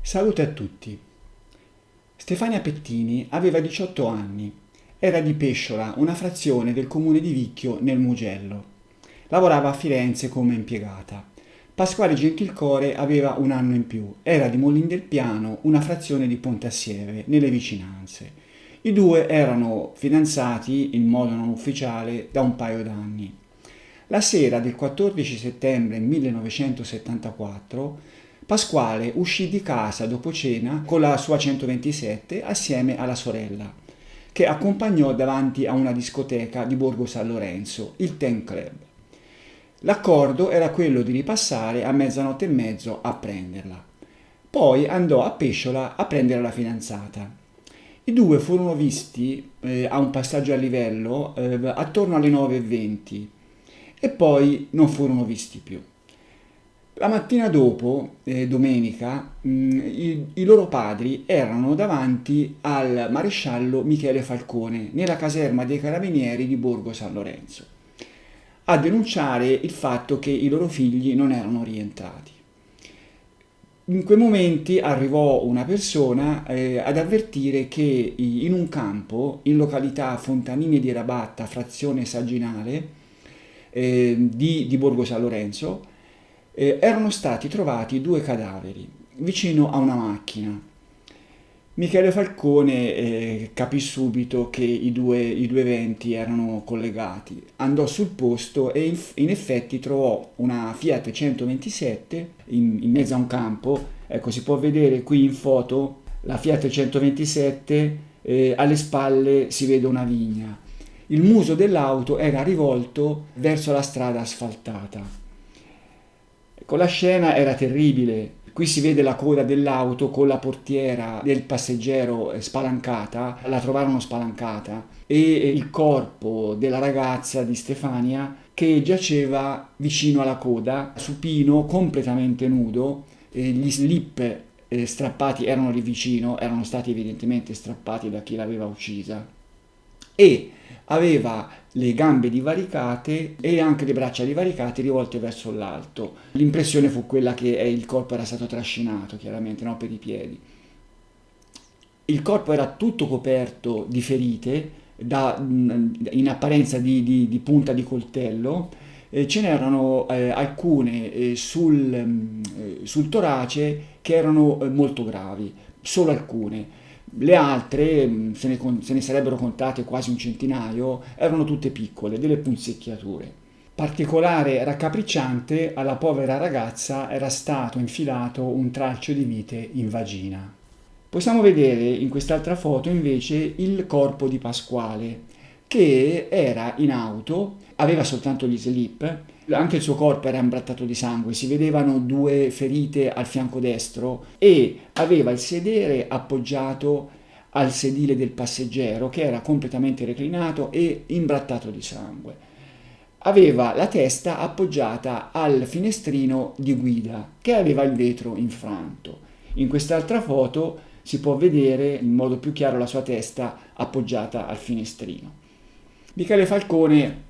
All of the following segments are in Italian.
Salute a tutti. Stefania Pettini aveva 18 anni. Era di Pesciola, una frazione del comune di Vicchio nel Mugello. Lavorava a Firenze come impiegata. Pasquale Gentilcore aveva un anno in più. Era di Molin del Piano, una frazione di Pontassieve, nelle vicinanze. I due erano fidanzati in modo non ufficiale da un paio d'anni. La sera del 14 settembre 1974 Pasquale uscì di casa dopo cena con la sua 127 assieme alla sorella, che accompagnò davanti a una discoteca di Borgo San Lorenzo, il Ten Club. L'accordo era quello di ripassare a mezzanotte e mezzo a prenderla. Poi andò a Pesciola a prendere la fidanzata. I due furono visti a un passaggio a livello attorno alle 9:20 e poi non furono visti più. La mattina dopo, domenica, i loro padri erano davanti al maresciallo Michele Falcone nella caserma dei carabinieri di Borgo San Lorenzo a denunciare il fatto che i loro figli non erano rientrati. In quei momenti arrivò una persona ad avvertire che in un campo, in località Fontanini di Rabatta, frazione Saginale di Borgo San Lorenzo, erano stati trovati due cadaveri vicino a una macchina. Michele Falcone capì subito che i due eventi erano collegati. Andò sul posto e in effetti trovò una Fiat 127 in mezzo a un campo. Ecco, si può vedere qui in foto la Fiat 127, alle spalle si vede una vigna. Il muso dell'auto era rivolto verso la strada asfaltata. Ecco, la scena era terribile. Qui si vede la coda dell'auto con la portiera del passeggero spalancata, la trovarono spalancata, e il corpo della ragazza di Stefania che giaceva vicino alla coda, supino, completamente nudo, gli slip strappati erano lì vicino, erano stati evidentemente strappati da chi l'aveva uccisa, e aveva le gambe divaricate e anche le braccia divaricate rivolte verso l'alto. L'impressione fu quella che il corpo era stato trascinato, chiaramente, no, per i piedi. Il corpo era tutto coperto di ferite, in apparenza di punta di coltello. Ce n'erano alcune sul torace che erano molto gravi, solo alcune. Le altre, se ne sarebbero contate quasi un centinaio, erano tutte piccole, delle punzecchiature. Particolare raccapricciante, alla povera ragazza era stato infilato un tralcio di vite in vagina. Possiamo vedere in quest'altra foto invece il corpo di Pasquale, che era in auto, aveva soltanto gli slip, anche il suo corpo era imbrattato di sangue, si vedevano due ferite al fianco destro e aveva il sedere appoggiato al sedile del passeggero che era completamente reclinato e imbrattato di sangue. Aveva la testa appoggiata al finestrino di guida che aveva il vetro infranto. In quest'altra foto si può vedere in modo più chiaro la sua testa appoggiata al finestrino. Michele Falcone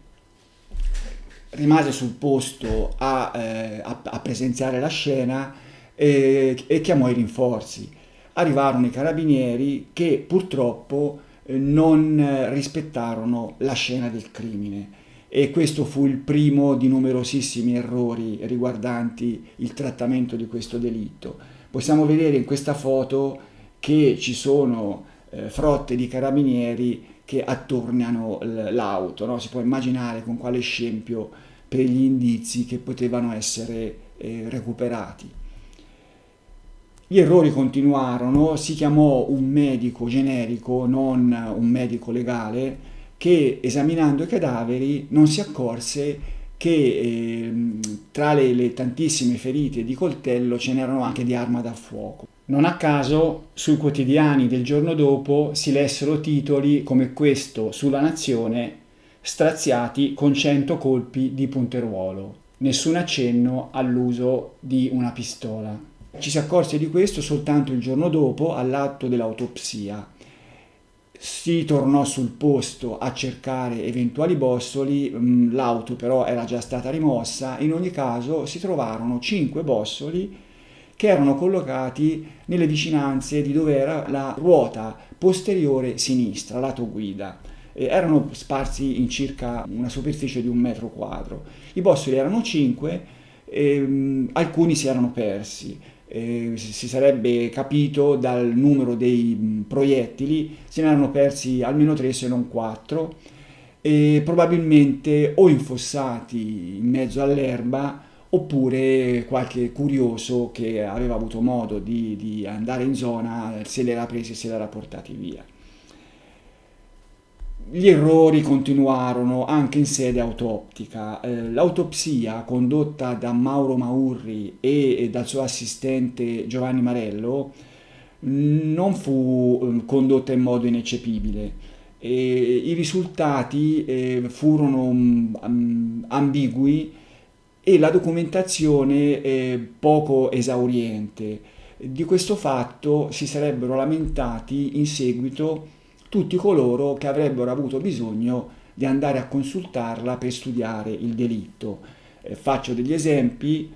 rimase sul posto a presenziare la scena e chiamò i rinforzi. Arrivarono i carabinieri che purtroppo non rispettarono la scena del crimine e questo fu il primo di numerosissimi errori riguardanti il trattamento di questo delitto. Possiamo vedere in questa foto che ci sono frotte di carabinieri che attorniano l'auto, no? Si può immaginare con quale scempio per gli indizi che potevano essere recuperati. Gli errori continuarono, si chiamò un medico generico, non un medico legale, che esaminando i cadaveri non si accorse che tra le tantissime ferite di coltello ce n'erano anche di arma da fuoco. Non a caso sui quotidiani del giorno dopo si lessero titoli come questo sulla Nazione: straziati con 100 colpi di punteruolo, nessun accenno all'uso di una pistola. Ci si accorse di questo soltanto il giorno dopo, all'atto dell'autopsia. Si tornò sul posto a cercare eventuali bossoli, l'auto però era già stata rimossa. In ogni caso si trovarono 5 bossoli che erano collocati nelle vicinanze di dove era la ruota posteriore sinistra, lato guida. Erano sparsi in circa una superficie di 1 metro quadro. I bossoli erano 5, alcuni si erano persi. Si sarebbe capito dal numero dei proiettili, se ne erano persi almeno 3 se non 4, e probabilmente o infossati in mezzo all'erba oppure qualche curioso che aveva avuto modo di andare in zona se li era presi e se li era portati via. Gli errori continuarono anche in sede autoptica. L'autopsia condotta da Mauro Maurri e dal suo assistente Giovanni Marello non fu condotta in modo ineccepibile. I risultati furono ambigui e la documentazione poco esauriente. Di questo fatto si sarebbero lamentati in seguito tutti coloro che avrebbero avuto bisogno di andare a consultarla per studiare il delitto. Faccio degli esempi.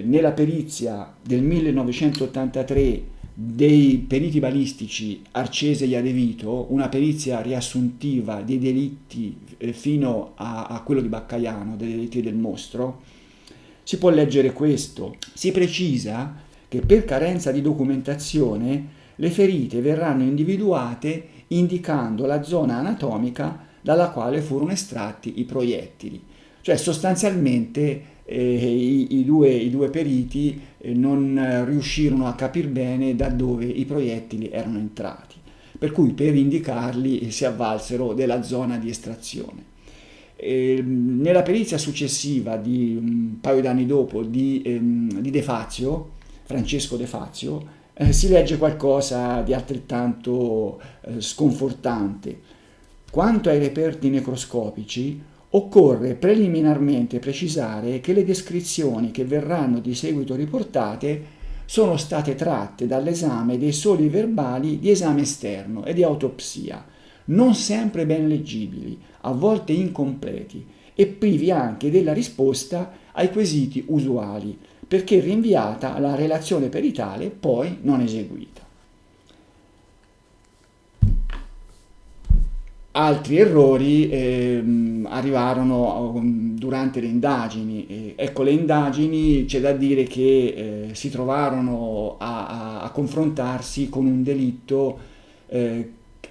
Nella perizia del 1983 dei periti balistici Arcese e Iadevito, una perizia riassuntiva dei delitti fino a quello di Baccaiano, dei delitti del mostro, si può leggere questo. Si precisa che per carenza di documentazione le ferite verranno individuate indicando la zona anatomica dalla quale furono estratti i proiettili. Cioè sostanzialmente i due periti non riuscirono a capire bene da dove i proiettili erano entrati, per cui per indicarli si avvalsero della zona di estrazione. Nella perizia successiva di un paio d'anni dopo di De Fazio, Francesco De Fazio, si legge qualcosa di altrettanto sconfortante. Quanto ai reperti necroscopici, occorre preliminarmente precisare che le descrizioni che verranno di seguito riportate sono state tratte dall'esame dei soli verbali di esame esterno e di autopsia, non sempre ben leggibili, a volte incompleti e privi anche della risposta ai quesiti usuali, perché rinviata alla relazione peritale poi non eseguita. Altri errori arrivarono durante le indagini. Ecco, le indagini c'è da dire che si trovarono a confrontarsi con un delitto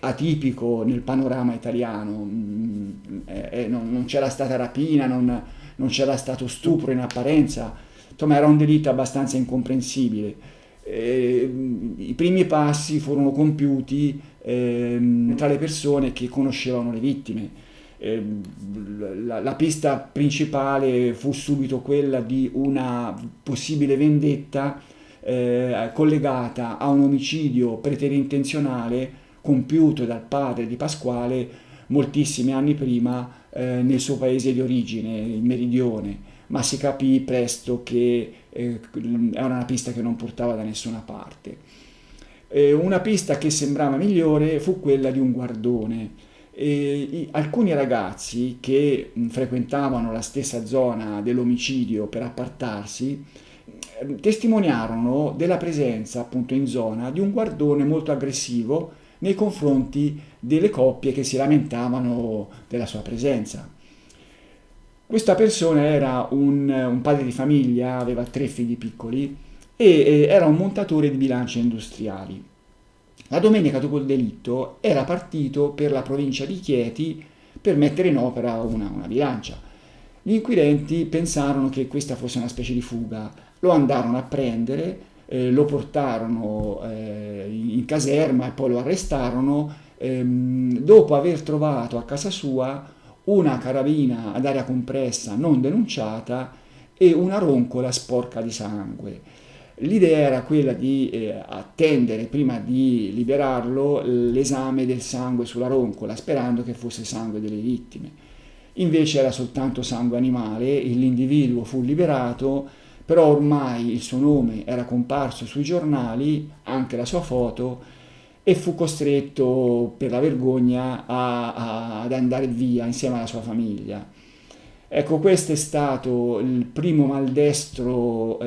atipico nel panorama italiano. Non c'era stata rapina, non c'era stato stupro in apparenza, insomma era un delitto abbastanza incomprensibile. I primi passi furono compiuti tra le persone che conoscevano le vittime. La pista principale fu subito quella di una possibile vendetta collegata a un omicidio preterintenzionale compiuto dal padre di Pasquale moltissimi anni prima nel suo paese di origine, il Meridione, ma si capì presto che era una pista che non portava da nessuna parte. Una pista che sembrava migliore fu quella di un guardone. Alcuni ragazzi che frequentavano la stessa zona dell'omicidio per appartarsi testimoniarono della presenza appunto in zona di un guardone molto aggressivo nei confronti delle coppie che si lamentavano della sua presenza. Questa persona era un padre di famiglia, aveva 3 figli piccoli e era un montatore di bilance industriali. La domenica dopo il delitto era partito per la provincia di Chieti per mettere in opera una bilancia. Gli inquirenti pensarono che questa fosse una specie di fuga, lo andarono a prendere, lo portarono in caserma e poi lo arrestarono dopo aver trovato a casa sua una carabina ad aria compressa non denunciata e una roncola sporca di sangue. L'idea era quella di attendere prima di liberarlo l'esame del sangue sulla roncola, sperando che fosse sangue delle vittime. Invece era soltanto sangue animale, l'individuo fu liberato, però ormai il suo nome era comparso sui giornali, anche la sua foto, e fu costretto per la vergogna ad andare via insieme alla sua famiglia. Ecco, questo è stato il primo maldestro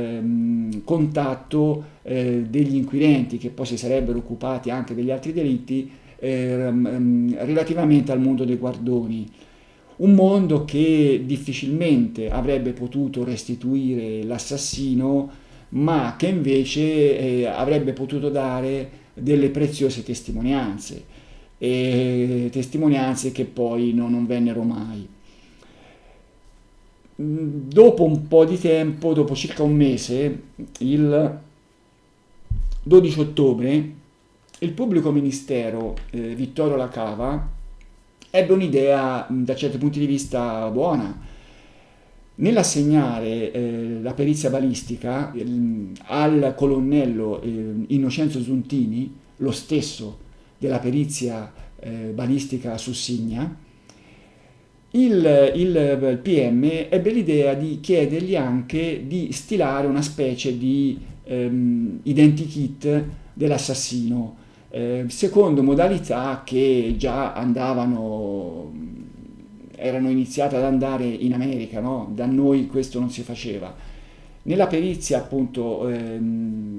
contatto degli inquirenti, che poi si sarebbero occupati anche degli altri delitti, relativamente al mondo dei guardoni. Un mondo che difficilmente avrebbe potuto restituire l'assassino, ma che invece avrebbe potuto dare delle preziose testimonianze, e testimonianze che poi non vennero mai. Dopo un po' di tempo, dopo circa un mese, il 12 ottobre, il pubblico ministero Vittorio Lacava ebbe un'idea da certi punti di vista buona. Nell'assegnare la perizia balistica al colonnello Innocenzo Zuntini, lo stesso della perizia balistica su Signa, il PM ebbe l'idea di chiedergli anche di stilare una specie di identikit dell'assassino, secondo modalità che già erano iniziate ad andare in America, no? Da noi questo non si faceva. Nella perizia appunto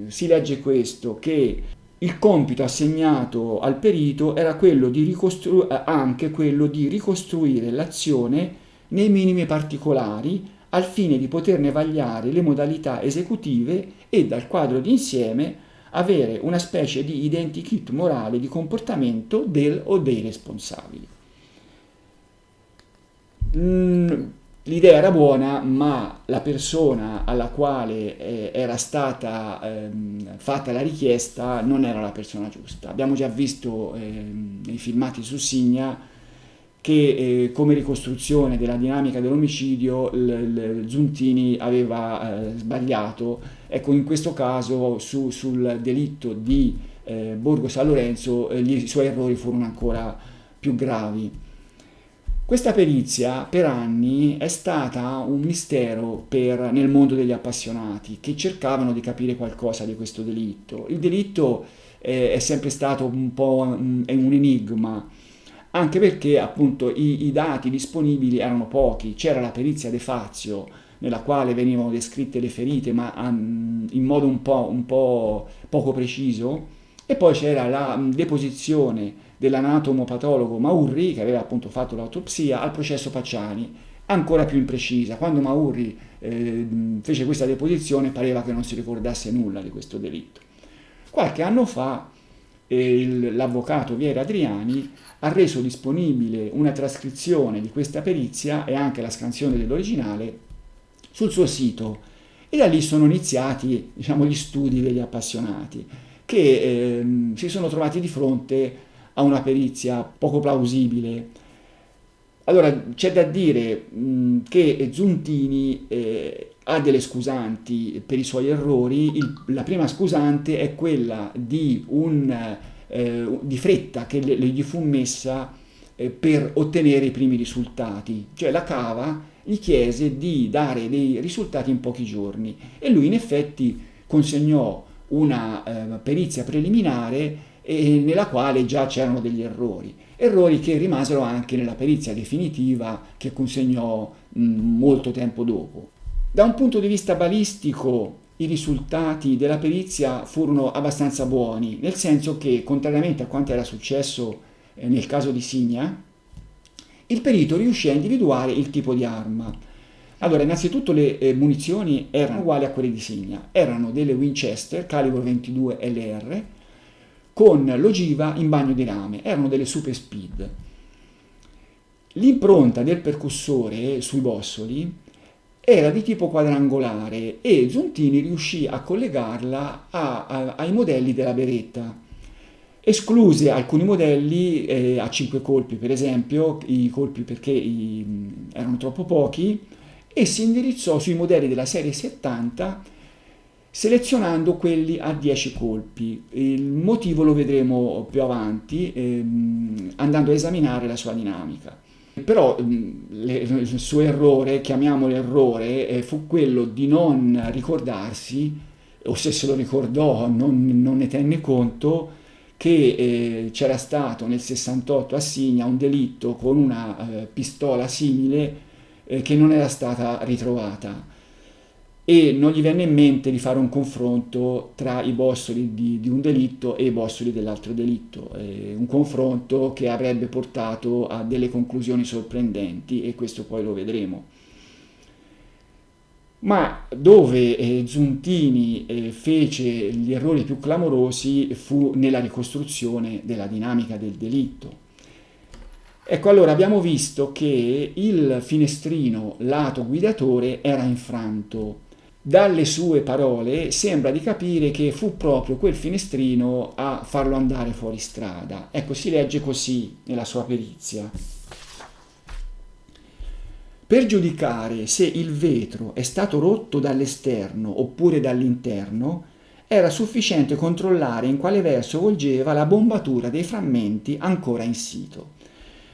si legge questo, che il compito assegnato al perito era quello di anche quello di ricostruire l'azione nei minimi particolari, al fine di poterne vagliare le modalità esecutive e dal quadro d'insieme avere una specie di identikit morale di comportamento del o dei responsabili. L'idea era buona, ma la persona alla quale era stata fatta la richiesta non era la persona giusta. Abbiamo già visto nei filmati su Signa che come ricostruzione della dinamica dell'omicidio Zuntini aveva sbagliato. Ecco, in questo caso sul delitto di Borgo San Lorenzo i suoi errori furono ancora più gravi. Questa perizia per anni è stata un mistero nel mondo degli appassionati che cercavano di capire qualcosa di questo delitto. Il delitto è sempre stato un po' un enigma, anche perché appunto i dati disponibili erano pochi. C'era la perizia De Fazio, nella quale venivano descritte le ferite, ma in modo un po' poco preciso, e poi c'era la deposizione dell'anatomopatologo Maurri, che aveva appunto fatto l'autopsia, al processo Pacciani, ancora più imprecisa. Quando Maurri fece questa deposizione pareva che non si ricordasse nulla di questo delitto. Qualche anno fa l'avvocato Vieri Adriani ha reso disponibile una trascrizione di questa perizia e anche la scansione dell'originale sul suo sito, e da lì sono iniziati, diciamo, gli studi degli appassionati, che si sono trovati di fronte a una perizia poco plausibile. Allora, c'è da dire che Zuntini ha delle scusanti per i suoi errori. La prima scusante è quella di fretta che gli fu messa per ottenere i primi risultati. Cioè la Cava gli chiese di dare dei risultati in pochi giorni e lui in effetti consegnò una perizia preliminare nella quale già c'erano degli errori che rimasero anche nella perizia definitiva che consegnò molto tempo dopo. Da un punto di vista balistico i risultati della perizia furono abbastanza buoni, nel senso che, contrariamente a quanto era successo nel caso di Signa, il perito riuscì a individuare il tipo di arma. Allora, innanzitutto le munizioni erano uguali a quelle di Signa, erano delle Winchester calibro 22 LR con l'ogiva in bagno di rame, erano delle super speed. L'impronta del percussore sui bossoli era di tipo quadrangolare e Zuntini riuscì a collegarla ai modelli della Beretta. Escluse alcuni modelli a 5 colpi, per esempio, i colpi perché erano troppo pochi, e si indirizzò sui modelli della serie 70 selezionando quelli a 10 colpi. Il motivo lo vedremo più avanti andando a esaminare la sua dinamica. Però il suo errore, chiamiamolo errore, fu quello di non ricordarsi, o se se lo ricordò non ne tenne conto, che c'era stato nel 68 a Signa un delitto con una pistola simile che non era stata ritrovata e non gli venne in mente di fare un confronto tra i bossoli di un delitto e i bossoli dell'altro delitto, un confronto che avrebbe portato a delle conclusioni sorprendenti e questo poi lo vedremo. Ma dove Zuntini fece gli errori più clamorosi fu nella ricostruzione della dinamica del delitto. Ecco, allora abbiamo visto che il finestrino lato guidatore era infranto. Dalle sue parole sembra di capire che fu proprio quel finestrino a farlo andare fuori strada. Ecco, si legge così nella sua perizia. Per giudicare se il vetro è stato rotto dall'esterno oppure dall'interno, era sufficiente controllare in quale verso volgeva la bombatura dei frammenti ancora in sito.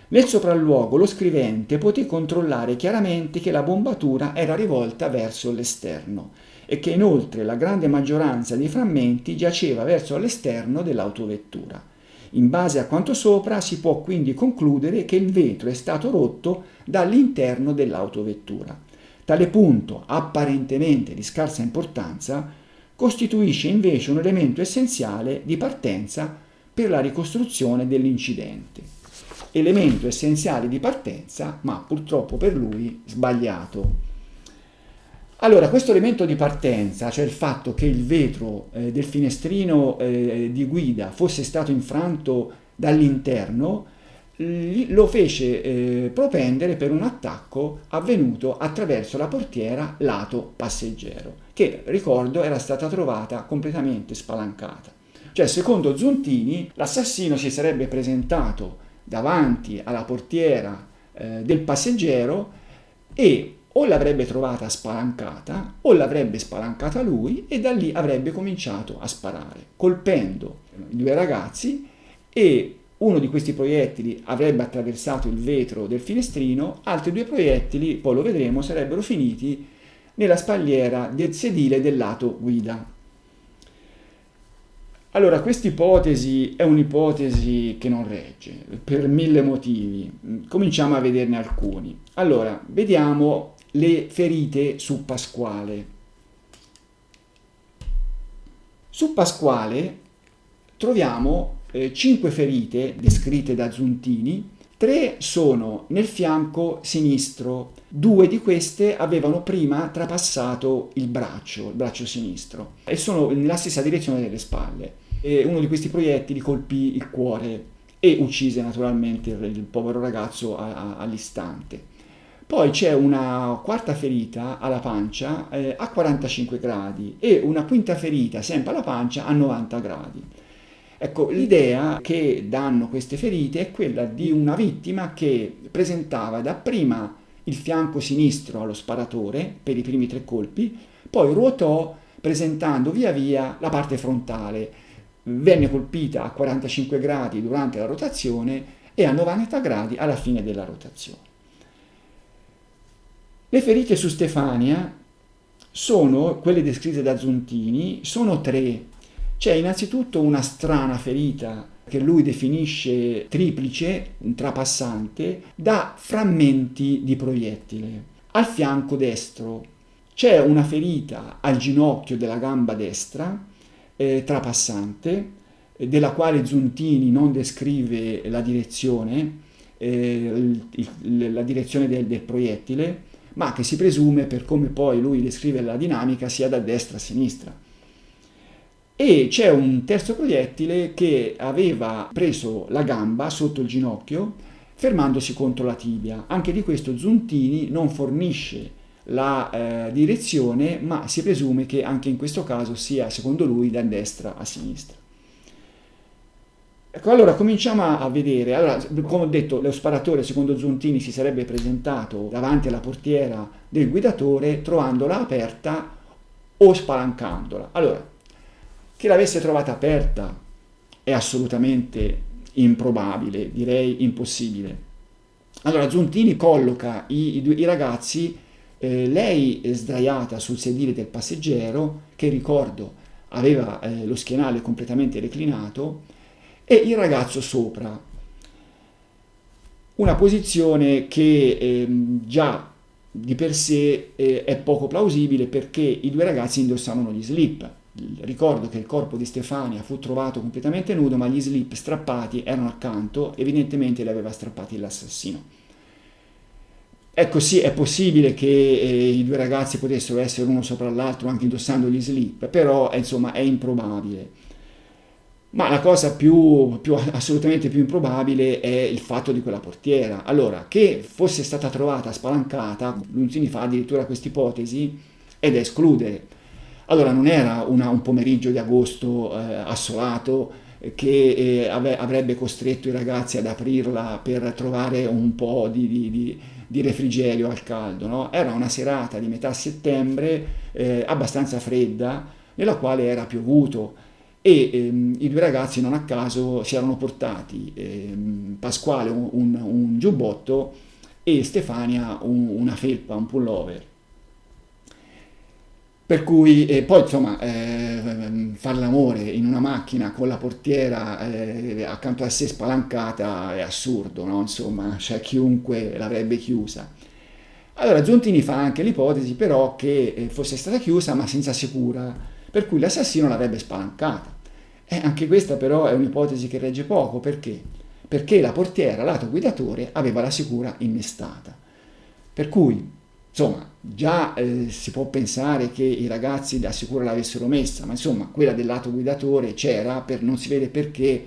Nel sopralluogo lo scrivente poté controllare chiaramente che la bombatura era rivolta verso l'esterno e che inoltre la grande maggioranza dei frammenti giaceva verso l'esterno dell'autovettura. In base a quanto sopra si può quindi concludere che il vetro è stato rotto dall'interno dell'autovettura. Tale punto, apparentemente di scarsa importanza, costituisce invece un elemento essenziale di partenza per la ricostruzione dell'incidente. Elemento essenziale di partenza, ma purtroppo per lui sbagliato. Allora, questo elemento di partenza, cioè il fatto che il vetro del finestrino di guida fosse stato infranto dall'interno, lo fece propendere per un attacco avvenuto attraverso la portiera lato passeggero, che, ricordo, era stata trovata completamente spalancata. Cioè, secondo Zuntini, l'assassino si sarebbe presentato davanti alla portiera del passeggero e o l'avrebbe trovata spalancata o l'avrebbe spalancata lui e da lì avrebbe cominciato a sparare, colpendo i due ragazzi e uno di questi proiettili avrebbe attraversato il vetro del finestrino, altri due proiettili, poi lo vedremo, sarebbero finiti nella spalliera del sedile del lato guida. Allora, questa ipotesi è un'ipotesi che non regge per 1000 motivi. Cominciamo a vederne alcuni. Allora, vediamo le ferite su Pasquale. Su Pasquale troviamo 5 ferite descritte da Zuntini. 3 sono nel fianco sinistro, 2 di queste avevano prima trapassato il braccio sinistro, e sono nella stessa direzione delle spalle. E uno di questi proiettili colpì il cuore e uccise naturalmente il povero ragazzo all'istante. Poi c'è una quarta ferita alla pancia a 45 gradi e una quinta ferita sempre alla pancia a 90 gradi. Ecco, l'idea che danno queste ferite è quella di una vittima che presentava dapprima il fianco sinistro allo sparatore per i primi 3 colpi, poi ruotò presentando via via la parte frontale, venne colpita a 45 gradi durante la rotazione e a 90 gradi alla fine della rotazione. Le ferite su Stefania sono, quelle descritte da Zuntini, sono 3. C'è innanzitutto una strana ferita che lui definisce triplice, un trapassante, da frammenti di proiettile. Al fianco destro c'è una ferita al ginocchio della gamba destra, trapassante, della quale Zuntini non descrive la direzione, la direzione del proiettile, ma che si presume, per come poi lui descrive la dinamica, sia da destra a sinistra. E c'è un terzo proiettile che aveva preso la gamba sotto il ginocchio, fermandosi contro la tibia. Anche di questo Zuntini non fornisce la direzione, ma si presume che anche in questo caso sia, secondo lui, da destra a sinistra. Ecco, allora cominciamo a vedere. Allora, come ho detto, lo sparatore, secondo Zuntini, si sarebbe presentato davanti alla portiera del guidatore trovandola aperta o spalancandola. Allora, che l'avesse trovata aperta è assolutamente improbabile, direi impossibile. Allora Zuntini colloca i ragazzi, lei è sdraiata sul sedile del passeggero, che ricordo aveva lo schienale completamente reclinato, e il ragazzo sopra. Una posizione che già di per sé è poco plausibile, perché i due ragazzi indossavano gli slip. Ricordo che il corpo di Stefania fu trovato completamente nudo, ma gli slip strappati erano accanto, evidentemente li aveva strappati l'assassino. Ecco, sì, è possibile che i due ragazzi potessero essere uno sopra l'altro anche indossando gli slip, però insomma è improbabile. Ma la cosa assolutamente più improbabile è il fatto di quella portiera. Allora, che fosse stata trovata spalancata, Lunzini fa addirittura questa ipotesi, è da escludere. Allora, non era un pomeriggio di agosto assolato che avrebbe costretto i ragazzi ad aprirla per trovare un po' di refrigerio al caldo, no? Era una serata di metà settembre abbastanza fredda, nella quale era piovuto, e i due ragazzi non a caso si erano portati, Pasquale un giubbotto e Stefania una felpa, un pullover. Per cui poi insomma far l'amore in una macchina con la portiera accanto a sé spalancata è assurdo, no? Insomma, cioè chiunque l'avrebbe chiusa. Allora Zontini fa anche l'ipotesi però che fosse stata chiusa ma senza sicura, per cui l'assassino l'avrebbe spalancata. Anche questa però è un'ipotesi che regge poco, perché? Perché la portiera lato guidatore aveva la sicura innestata. Per cui, insomma, già si può pensare che i ragazzi la sicura l'avessero messa, ma insomma quella del lato guidatore c'era, non si vede perché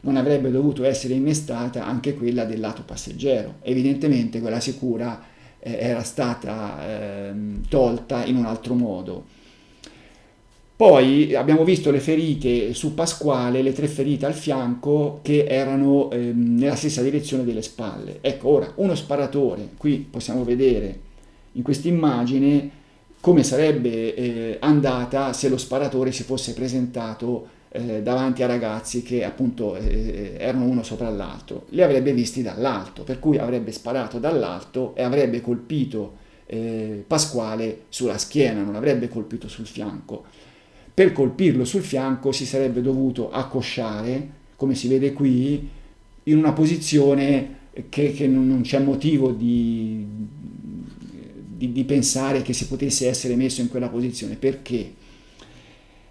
non avrebbe dovuto essere innestata anche quella del lato passeggero. Evidentemente quella sicura era stata tolta in un altro modo. Poi abbiamo visto le ferite su Pasquale, le 3 ferite al fianco che erano nella stessa direzione delle spalle. Ecco, ora uno sparatore, qui possiamo vedere in questa immagine come sarebbe andata se lo sparatore si fosse presentato davanti a ragazzi che appunto erano uno sopra l'altro. Li avrebbe visti dall'alto, per cui avrebbe sparato dall'alto e avrebbe colpito Pasquale sulla schiena, non avrebbe colpito sul fianco. Per colpirlo sul fianco si sarebbe dovuto accosciare, come si vede qui, in una posizione che non c'è motivo di pensare che si potesse essere messo in quella posizione. Perché?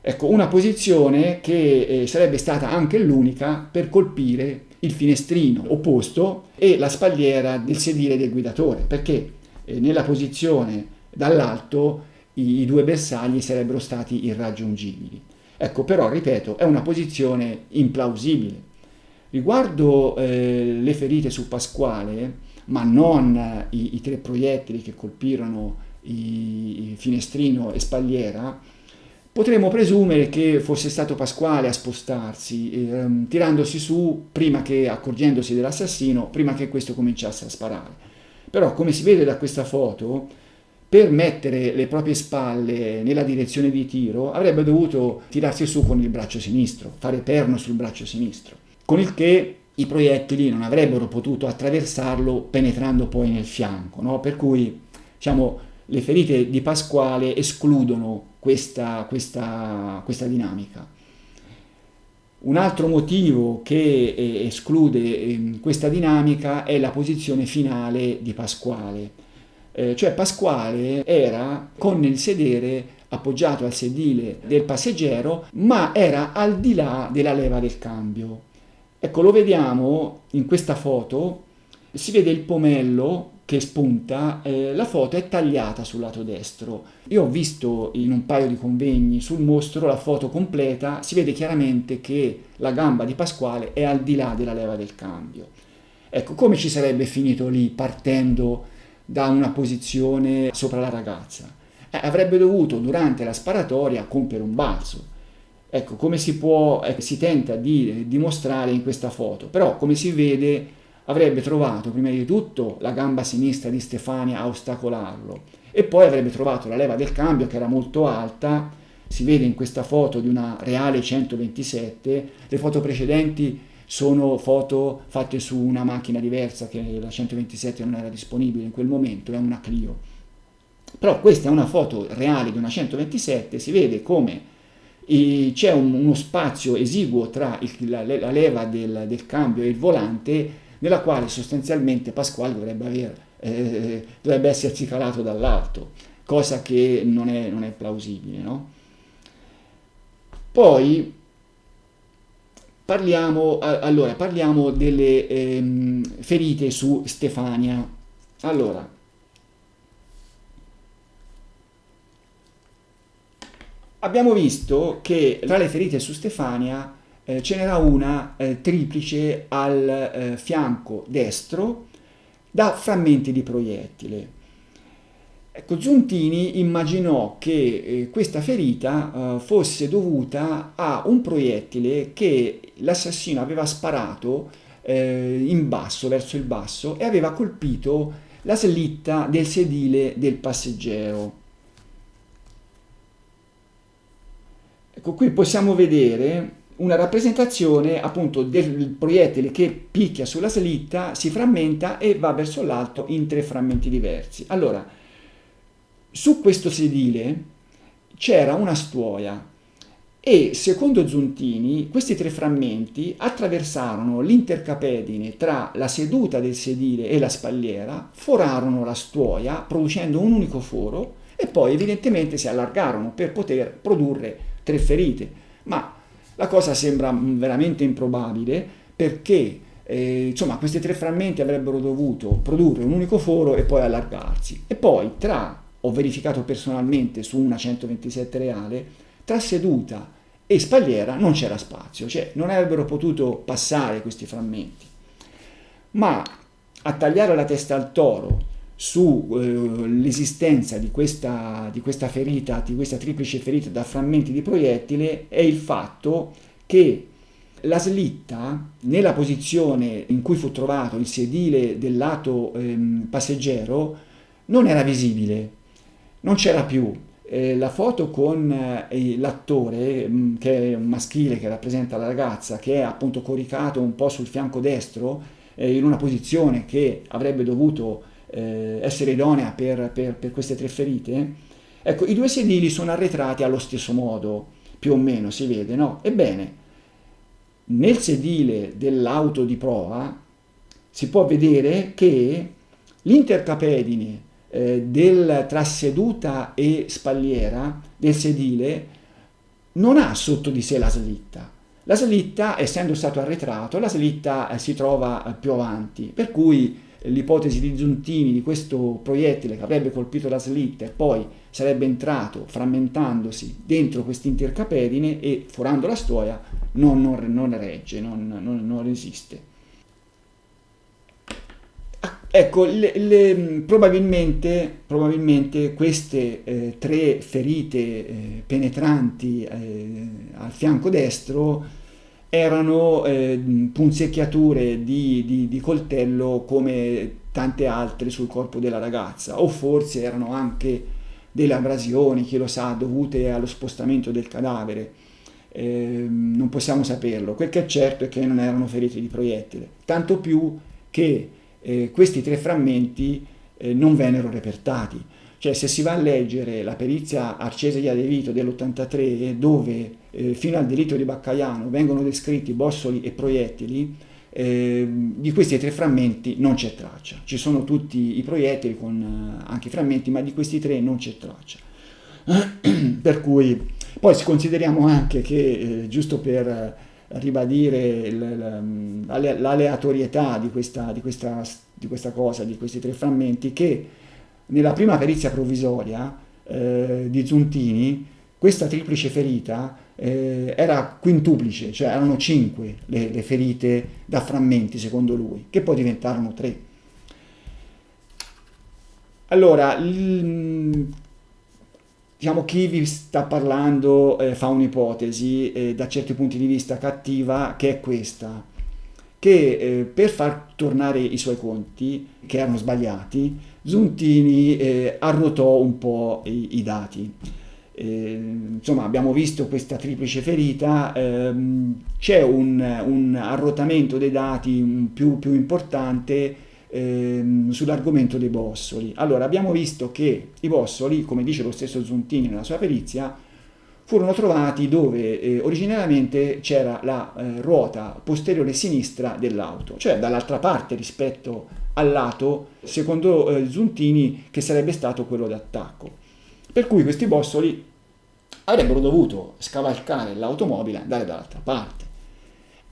Ecco, una posizione che sarebbe stata anche l'unica per colpire il finestrino opposto e la spalliera del sedile del guidatore, perché nella posizione dall'alto i due bersagli sarebbero stati irraggiungibili. Ecco, però, ripeto, è una posizione implausibile. Riguardo le ferite su Pasquale, ma non i 3 proiettili che colpirono i finestrino e spalliera, potremmo presumere che fosse stato Pasquale a spostarsi, tirandosi su prima che, accorgendosi dell'assassino, prima che questo cominciasse a sparare. Però, come si vede da questa foto, per mettere le proprie spalle nella direzione di tiro avrebbe dovuto tirarsi su con il braccio sinistro, fare perno sul braccio sinistro, con il che i proiettili non avrebbero potuto attraversarlo penetrando poi nel fianco, no? Per cui diciamo, le ferite di Pasquale escludono questa dinamica. Un altro motivo che esclude questa dinamica è la posizione finale di Pasquale. Cioè Pasquale era con il sedere appoggiato al sedile del passeggero, ma era al di là della leva del cambio. Ecco, lo vediamo in questa foto, si vede il pomello che spunta, la foto è tagliata sul lato destro. Io ho visto in un paio di convegni sul mostro la foto completa, si vede chiaramente che la gamba di Pasquale è al di là della leva del cambio. Ecco, come ci sarebbe finito lì partendo da una posizione sopra la ragazza? Avrebbe dovuto durante la sparatoria compiere un balzo. Ecco, come si tenta di dimostrare in questa foto, però come si vede avrebbe trovato prima di tutto la gamba sinistra di Stefania a ostacolarlo e poi avrebbe trovato la leva del cambio che era molto alta. Si vede in questa foto di una Reale 127, le foto precedenti sono foto fatte su una macchina diversa, che la 127 non era disponibile in quel momento, è una Clio. Però questa è una foto reale di una 127, si vede come c'è uno spazio esiguo tra la leva del cambio e il volante, nella quale sostanzialmente Pasquale dovrebbe aver dovrebbe essersi calato dall'alto, cosa che non è plausibile, no? Poi parliamo delle ferite su Stefania. Allora, abbiamo visto che tra le ferite su Stefania ce n'era una triplice al fianco destro da frammenti di proiettile. Ecco, Zuntini immaginò che questa ferita fosse dovuta a un proiettile che l'assassino aveva sparato in basso, verso il basso, e aveva colpito la slitta del sedile del passeggero. Ecco, qui possiamo vedere una rappresentazione appunto del proiettile che picchia sulla slitta, si frammenta e va verso l'alto in tre frammenti diversi. Allora, su questo sedile c'era una stuoia e, secondo Zuntini, questi tre frammenti attraversarono l'intercapedine tra la seduta del sedile e la spalliera, forarono la stuoia producendo un unico foro e poi evidentemente si allargarono per poter produrre tre ferite. Ma la cosa sembra veramente improbabile perché insomma, questi tre frammenti avrebbero dovuto produrre un unico foro e poi allargarsi. E poi ho verificato personalmente su una 127 reale, tra seduta e spalliera non c'era spazio, cioè non avrebbero potuto passare questi frammenti. Ma a tagliare la testa al toro sull'esistenza di questa ferita, di questa triplice ferita da frammenti di proiettile, è il fatto che la slitta, nella posizione in cui fu trovato il sedile del lato passeggero, non era visibile, non c'era più. La foto con l'attore, che è un maschile che rappresenta la ragazza, che è appunto coricato un po' sul fianco destro, in una posizione che avrebbe dovuto essere idonea per queste tre ferite. Ecco, i due sedili sono arretrati allo stesso modo, più o meno si vede, no? Ebbene, nel sedile dell'auto di prova si può vedere che l'intercapedine tra seduta e spalliera del sedile non ha sotto di sé la slitta. La slitta, essendo stato arretrato, la slitta si trova più avanti, per cui l'ipotesi di Zuntini di questo proiettile che avrebbe colpito la slitta e poi sarebbe entrato frammentandosi dentro quest'intercapedine e forando la stuoia non regge, non resiste. Ecco, probabilmente queste tre ferite penetranti al fianco destro erano punzecchiature di coltello come tante altre sul corpo della ragazza, o forse erano anche delle abrasioni, chi lo sa, dovute allo spostamento del cadavere. Non possiamo saperlo. Quel che è certo è che non erano ferite di proiettile, tanto più che questi tre frammenti non vennero repertati. Cioè, se si va a leggere la perizia Arcesia De Vito dell'83, dove fino al delitto di Baccaiano vengono descritti bossoli e proiettili, di questi tre frammenti non c'è traccia. Ci sono tutti i proiettili con anche i frammenti, ma di questi tre non c'è traccia. Per cui poi consideriamo anche che, giusto per ribadire l'aleatorietà di questa cosa, di questi tre frammenti, che nella prima perizia provvisoria di Zuntini questa triplice ferita era quintuplice, cioè erano 5 le ferite da frammenti secondo lui, che poi diventarono 3. Allora, diciamo, chi vi sta parlando fa un'ipotesi da certi punti di vista cattiva, che è questa, che per far tornare i suoi conti, che erano sbagliati, Zuntini arrotò un po' i dati. Insomma, abbiamo visto questa triplice ferita, c'è un arrotamento dei dati più importante sull'argomento dei bossoli. Allora, abbiamo visto che i bossoli, come dice lo stesso Zuntini nella sua perizia, furono trovati dove originariamente c'era la ruota posteriore sinistra dell'auto, cioè dall'altra parte rispetto al lato, secondo Zuntini, che sarebbe stato quello d'attacco. Per cui questi bossoli avrebbero dovuto scavalcare l'automobile e andare dall'altra parte.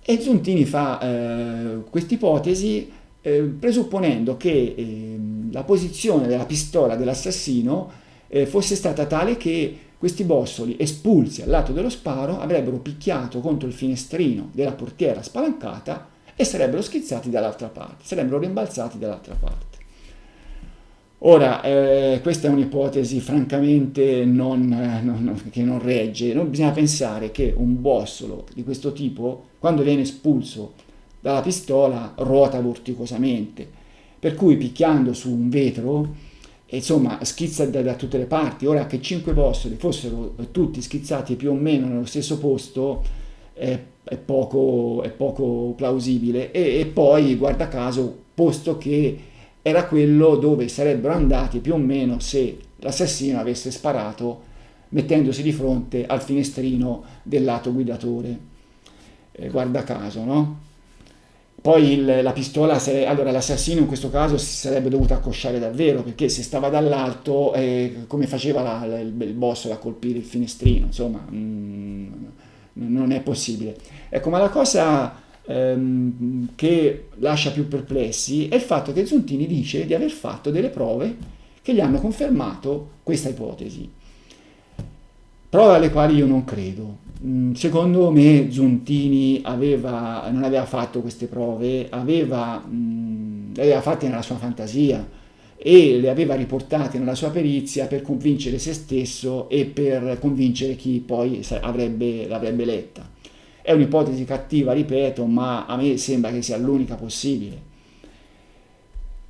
E Zuntini fa questa ipotesi presupponendo che la posizione della pistola dell'assassino fosse stata tale che questi bossoli, espulsi al lato dello sparo, avrebbero picchiato contro il finestrino della portiera spalancata e sarebbero schizzati dall'altra parte, sarebbero rimbalzati dall'altra parte. Ora, questa è un'ipotesi francamente che non regge. Bisogna pensare che un bossolo di questo tipo, quando viene espulso dalla pistola, ruota vorticosamente, per cui picchiando su un vetro, insomma, schizza da tutte le parti. Ora, che 5 bossoli fossero tutti schizzati più o meno nello stesso posto è poco plausibile. E poi, guarda caso, posto che era quello dove sarebbero andati più o meno se l'assassino avesse sparato mettendosi di fronte al finestrino del lato guidatore. Guarda caso, no? Poi la pistola, allora l'assassino in questo caso si sarebbe dovuto accosciare davvero, perché se stava dall'alto, come faceva il boss a colpire il finestrino, insomma, non è possibile. Ecco, ma la cosa che lascia più perplessi è il fatto che Zuntini dice di aver fatto delle prove che gli hanno confermato questa ipotesi. Prove alle quali io non credo. Secondo me Zuntini non aveva fatto queste prove, le aveva fatte nella sua fantasia e le aveva riportate nella sua perizia per convincere se stesso e per convincere chi poi l'avrebbe letta. È un'ipotesi cattiva, ripeto, ma a me sembra che sia l'unica possibile.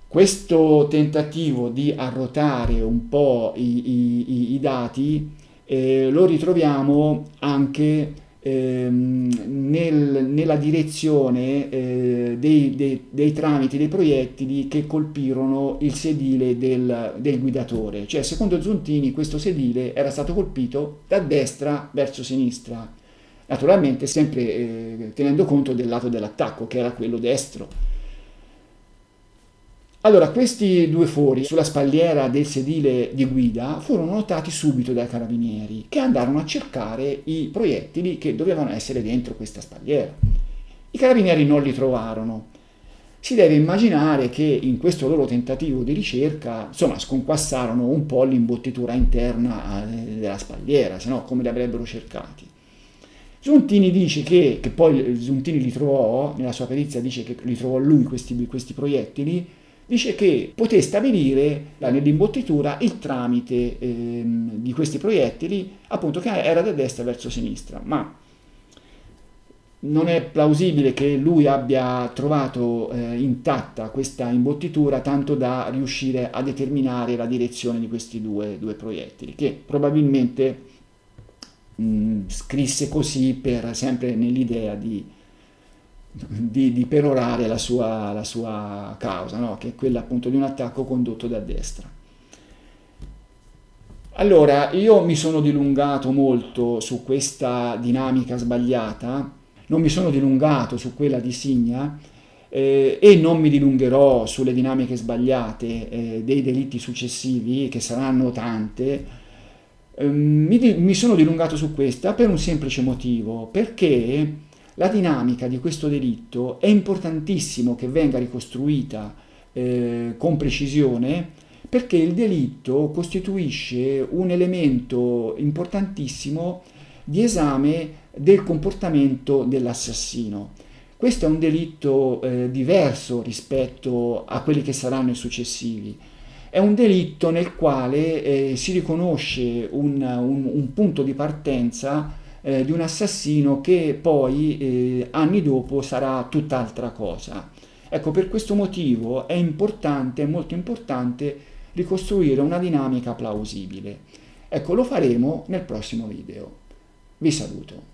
Questo tentativo di arrotare un po' i dati lo ritroviamo anche nella direzione dei tramiti, dei proiettili che colpirono il sedile del guidatore. Cioè, secondo Zuntini, questo sedile era stato colpito da destra verso sinistra. Naturalmente sempre tenendo conto del lato dell'attacco, che era quello destro. Allora, questi 2 fori sulla spalliera del sedile di guida furono notati subito dai carabinieri, che andarono a cercare i proiettili che dovevano essere dentro questa spalliera. I carabinieri non li trovarono. Si deve immaginare che in questo loro tentativo di ricerca, insomma, sconquassarono un po' l'imbottitura interna della spalliera, se no come li avrebbero cercati? Zuntini dice che poi Zuntini li trovò, nella sua perizia dice che li trovò lui questi proiettili, dice che poté stabilire nell'imbottitura il tramite di questi proiettili, appunto, che era da destra verso sinistra, ma non è plausibile che lui abbia trovato intatta questa imbottitura tanto da riuscire a determinare la direzione di questi due proiettili, che probabilmente scrisse così sempre nell'idea di perorare la sua causa, no? Che è quella appunto di un attacco condotto da destra. Allora, io mi sono dilungato molto su questa dinamica sbagliata, non mi sono dilungato su quella di Signa e non mi dilungherò sulle dinamiche sbagliate dei delitti successivi, che saranno tante. Mi sono dilungato su questa per un semplice motivo, perché la dinamica di questo delitto è importantissimo che venga ricostruita con precisione, perché il delitto costituisce un elemento importantissimo di esame del comportamento dell'assassino. Questo è un delitto diverso rispetto a quelli che saranno i successivi. È un delitto nel quale si riconosce un punto di partenza di un assassino che poi anni dopo sarà tutt'altra cosa. Ecco, per questo motivo è molto importante ricostruire una dinamica plausibile. Ecco, lo faremo nel prossimo video. Vi saluto.